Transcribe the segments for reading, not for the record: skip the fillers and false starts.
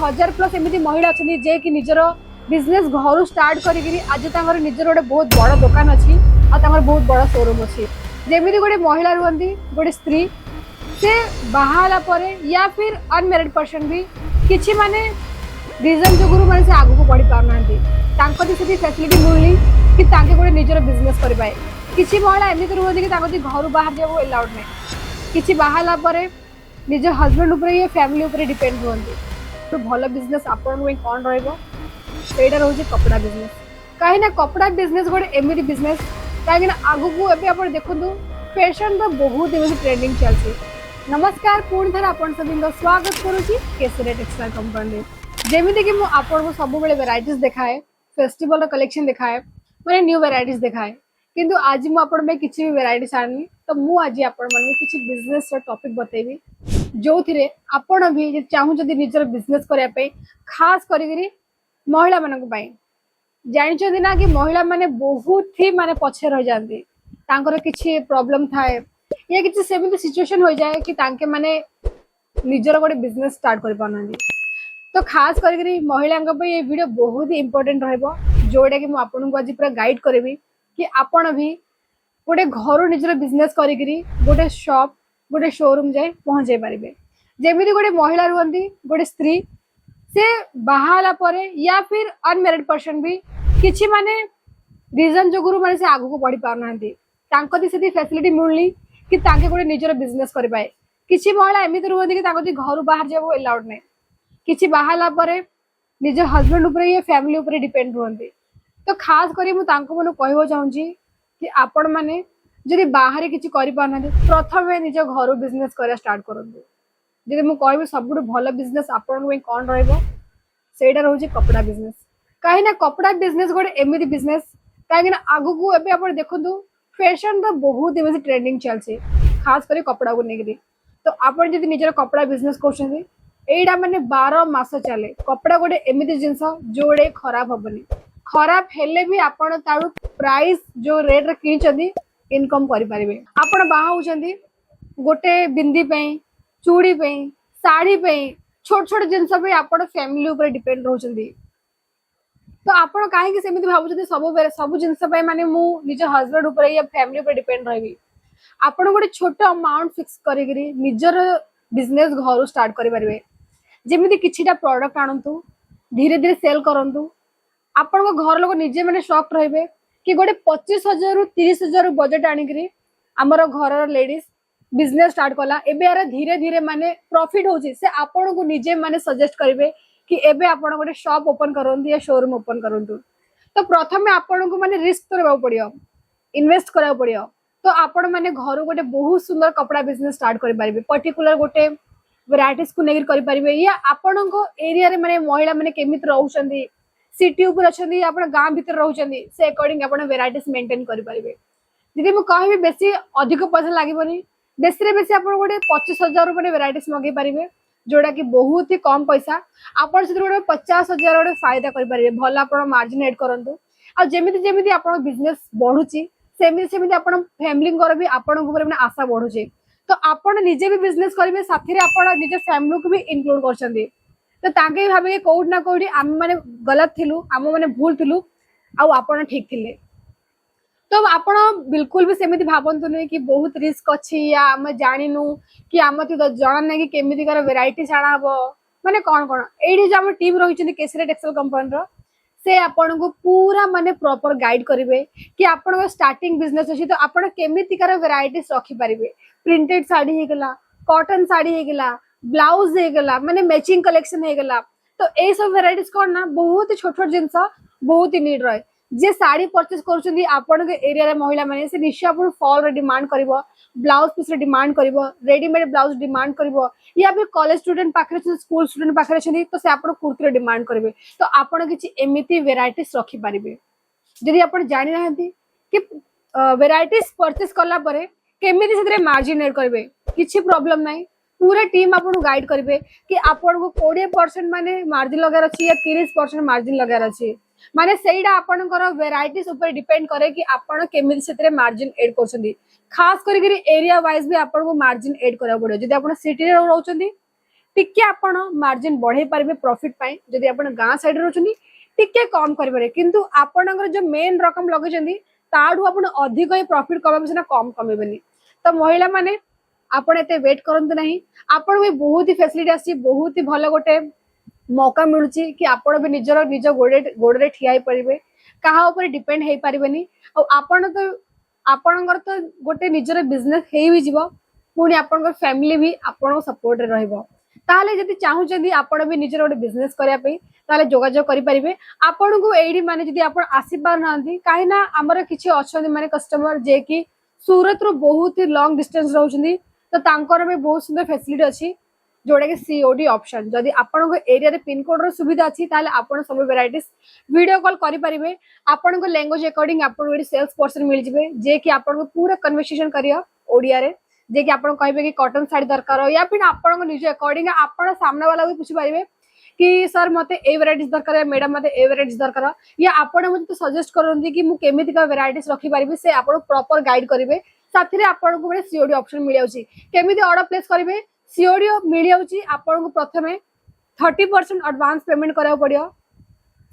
हजार प्लस एमती महिला अच्छा जे कि निजर बिजनेस घर स्टार्ट करी आज निजर गोटे बहुत बड़ दुकान अच्छी और बहुत बड़ शोरूम अच्छी जमी गोटे महिला रुहती गोटे स्त्री से बाहाला परे या फिर अनमेरिड पर्सन भी किसी माने रीजन जो माने से आगु को बढ़ी पारना फैसिलिटी मिलनी कि गोटे निजर बिजनेस कर पाए किसी महिला एमती रुहती कि घर बाहर जाओ एलाउड नहीं किसी बाहाला परे निज हजबैंड उपर या फैमिली उपर डिपेंड रुहती तो भल बिजनेस आपण कौन रहीटा रोचे कपड़ा बिजनेस कहीं कपड़ा बिजनेस गोटे एमती बिजनेस कहीं आगु को देखु फैशन तो बहुत एमती ट्रेंडिंग चलती। नमस्कार पुणी थर आपण सभी स्वागत करुच्ची केसरिया टेक्सटाइल कंपनी जमीती कि मुझे सब वेराइटीज देखाए फेस्टिवल कलेक्शन देखाए मैंने न्यू वेराइटीज देखाए किंतु आज मुझे किसी भी वेराइटी आनी तो मुझे आपण किसी बिजनेस टॉपिक बतेबी जो थे आपण भी चाहूँ निजर बिजनेस करने खास करी महिला मानक जानते ना कि महिला माने बहुत ही माने पछे रह जाती किसी प्रॉब्लम थाए या किसी सेमती सिचुएशन हो जाए कि तांके माने निजर गोटे बिजनेस स्टार्ट कर पाना तो खास करी महिला ये वीडियो बहुत ही इंपोर्टेंट रहिबो जोड़ा कि मुझे आपको आज पूरा गाइड करी कि आपण भी गोटे घर निजर बिजनेस करी गोटे शॉप गोटे शोरूम जाए पहुंचे पारे जमी गोटे महिला रुहती गोटे स्त्री से बाहाला परे या फिर अनमेरिड पर्सन भी किसी माने रीजन जो माने से आगु को बढ़ी पारना फैसिलिटी मिलनी कि गोटे निजर बिजनेस कर पाए किसी महिला एमती रुहती कि घर बाहर जाओ एलाउड नहीं किसी बाहाला परे निज हजबैंड उपर या फैमिली उपर डिपेंड रुहती तो खास करी मुझे कहवा चाहूँगी कि आपण मैंने जदि बाहर किसी करना प्रथम निज घर बिजनेस करा स्टार्ट करूँ जब मुझे कह सब भल बिजनेस आपण कौन रहीटा रोचे कपड़ा बिजनेस कहीं कपड़ा बिजनेस गोटे एमती बिजनेस कहीं आगु को देखु फैशन तो बहुत एमती ट्रेंडिंग चलती खास कर कपड़ा को लेकर तो आप निजर कपड़ा बिजनेस करा माने 12 मास चले कपड़ा गोटे एमती जिनस जोड़े खराब हेनी खराब हेले भी आपण तारू प्राइस जो रेट कि इनकम करें आपण बाहा गोटे बिंदी चूड़ी साड़ी छोट छोट जिनस आप फैमिली उपर डिपेंड रोचंदी तो आपण कहीं सेमती भावुं सब जिनस माने मु निज हजबैंड उपर या फैमिली उपर डिपेंड रही आपण गोटे छोट अमाउंट फिक्स करी निजर बिजनेस घर स्टार्ट करें जमी किछिटा प्रोडक्ट आणतु धीरे धीरे सेल करंतु आपण घर लोग निजे मैंने शॉक रहे कि गोटे 25,000 रु 30,000 बजेट आनिकी आमर घर लेडीज बिजनेस स्टार्ट कला एबे यार धीरे धीरे माने प्रॉफिट होची से आपण को निजे माने सजेस्ट करेंगे कि एबे आपण गोटे शॉप ओपन करंतु या शोरूम ओपन करंतु तो प्रथम आपण को माने रिस्क करबा पड़ियो इन्वेस्ट करबा पड़ियो तो आपण माने घर गोटे बहुत सुंदर कपड़ा बिजनेस स्टार्ट कर पारिबे पर्टिकुलर गोटे वेराइटीज को लेकर कर पारिबे या आपण को एरिया रे माने महिला माने केमित रहउछंदी सिटी ऊपर अछंदी आपण गांव भीतर रहउछंदी से अकॉर्डिंग आपण वेराइटीज मेंटेन कर पारिबे जदि मु कहबी बेसी अधिक पैसा लागबनी बेसी रे बेसी आपण गोटे 25,000 रुपए वेराइटीज मगे पारिबे जोड़ा कि बहुत ही कम पैसा आपण से गोटे 50,000 गोटे फायदा कर पारिबे भल आपण मार्जिन ऐड करंतु आ जेमिति जेमिति आपण बिजनेस बढ़ुची सेमिति सेमिति आपण फैमिली को भी आपण ऊपर माने आशा बढ़ुची तो आपण निजे भी बिजनेस करिवे साथी रे आपण निजे फैमिली को भी इंक्लूड करछंदी तो ताके भी भाबे कोड ना कोडी आम माने गलत थिलु आम माने भूल थिलु आ आपण ठीक थिले तो आपण बिल्कुल भी सेमिति भाबंतु नहीं कि बहुत रिस्क अच्छी या आम जानिनु कि आम तो जाना ना कि केमिति कर वेराइटी छाड़ा हबो माने कौन कौन एडी जो आम टीम रही केसरिया टेक्सटाइल कंपनी रो से आपण को पूरा माने प्रॉपर गाइड करिवे कि आपण स्टार्टिंग बिजनेस अछि तो आपण केमिति कर वेराइटीज रखि परिबे प्रिंटेड साड़ी हे गला कॉटन साड़ी हे गला ब्लाउज हे गला माने मैचिंग कलेक्शन हे गला तो ए सब वेराइटीज कोन ना बहुत छोट छोट जिंस बहुत ही नीड रहे जे साड़ी परचेस कर आपण के एरिया रे महिला माने से निश्चय आपण फॉल रे डिमांड करिवो ब्लाउज पीस रे डिमांड करिवो रेडीमेड ब्लाउज डिमांड करिवो या फिर कॉलेज स्टूडेंट पाखरे स्कूल स्टूडेंट पाखरे छथि तो से आपण कुर्ती रे डिमांड करिवे तो आपण किछि एमिति वेराइटीज रखि पारिबे जदि आपण जानि रहंती कि वेराइटीज परचेस करला परे केमिति सेतरे मार्जिन ऐड करिवे किछि प्रॉब्लम नाही पूरा टीम आपको गाइड करेंगे कि आपको 20% माने मार्जिन लगार अच्छी या 30% मार्जिन लगार अच्छी माने सेटा आपनकर वेराइटीज ऊपर डिपेंड करे कि आपण केमिति सेतरे मार्जिन ऐड करछंदी खास करी एरिया वाइज भी आपको मार्जिन ऐड करा पड़ो जदि आपण सिटी रे रहउछंदी टिके आपण मार्जिन बढ़े पारे प्रॉफिट पाए जदि आपण गाँ साइड रोचनी टिके कम करें किंतु आपणकर जो मेन रकम लगे ताठू आपण अधिक ही प्रॉफिट कमा सीना कम कमेबनी। तो महिला माने आपण एते वेट करंतु नहीं। आपण भी बहुत ही फैसिलिटी आसी बहुत ही भल गोटे मौका मिलुची कि आपण भी निजर निज गोड़े ठिया ही परिबे कहा ऊपर डिपेंड हे परिबेनी। और आपण तो आपणकर तो गोटे निजर बिजनेस हे भी जीवो पुणी आपणकर फैमिली भी आपण सपोर्ट रे रहइबो। ताले जदि चाहूचंदी आपण भी निजर गोटे बिजनेस करिया पे ताले जोगाजोग करि परिबे। आपण को एडी माने जदि आपण आसी पार नांती काहे ना हमर किछि अछंदी माने कस्टमर जे कि सूरत रो बहुत ही लॉन्ग डिस्टेंस रहउचंदी तो तांकर भी बहुत सुंदर फैसिलिटी अछि जोड़ा कि सीओडी ऑप्शन जदि आपण को एरिया रे पिन कोड रो सुविधा अछि ताले आपण सब वेराइटीज वीडियो कॉल करि परिबे। आपण को लैंग्वेज अकॉर्डिंग आपण एडी सेल्स पर्सन मिल जिवे जे कि आपण को पूरा कन्वर्सेशन करियो ओडिया रे जे कि आपण कहबे कि कॉटन साड़ी दरकार हो या फिर आपण को निज अकॉर्डिंग आपण सामने वाला को पूछ पारिबे कि सर मते ए वेराइटीज दरकार है मैडम मते ए वेराइटीज दरकार या आपण मते सजेस्ट करंती कि मु केमिति का वेराइटीज रखि पारिबे से आपण प्रॉपर गाइड करिवे। साथी रे आपण को सीओडी ऑप्शन मिल जाउची केमिति ऑर्डर प्लेस करिवे सीओडी मिल जाउची। आपण को प्रथमे 30% एडवांस पेमेंट करा पड़ियो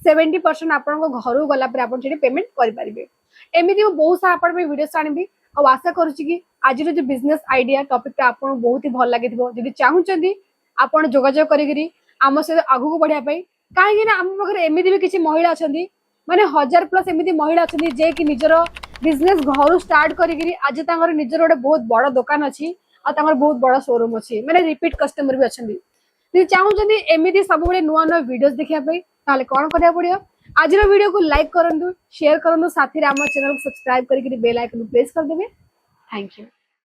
70% आपण को घर गला पर आपण सेठी पेमेंट करि पारिबे। एमिति बहुत सारा आपण में वीडियो आनिबी और आशा करूची कि आज जो बिजनेस आइडिया टॉपिक आपको बहुत ही भल लगे जदि चाहूँगी आपड़ जोगाजोग करी आम सहित आगू बढ़िया कहीं आम पाखे एमती भी किसी महिला अच्छा माने 1000+ एमती महिला अच्छा जे कि निजर बिजनेस घर स्टार्ट करी आज निजर गोटे बहुत बड़ दुकान अच्छी और बहुत बड़ शोरूम अच्छी माने रिपीट कस्टमर भी अच्छा चाहूँगी एमती सब नुआ नुआ वीडियोस देखापी कौन करा पड़ो आज वीडियो को लाइक करूँ शेयर करूँ साथी आम चैनल को सब्सक्राइब करके बेल आइकन प्रेस करदे। Thank you.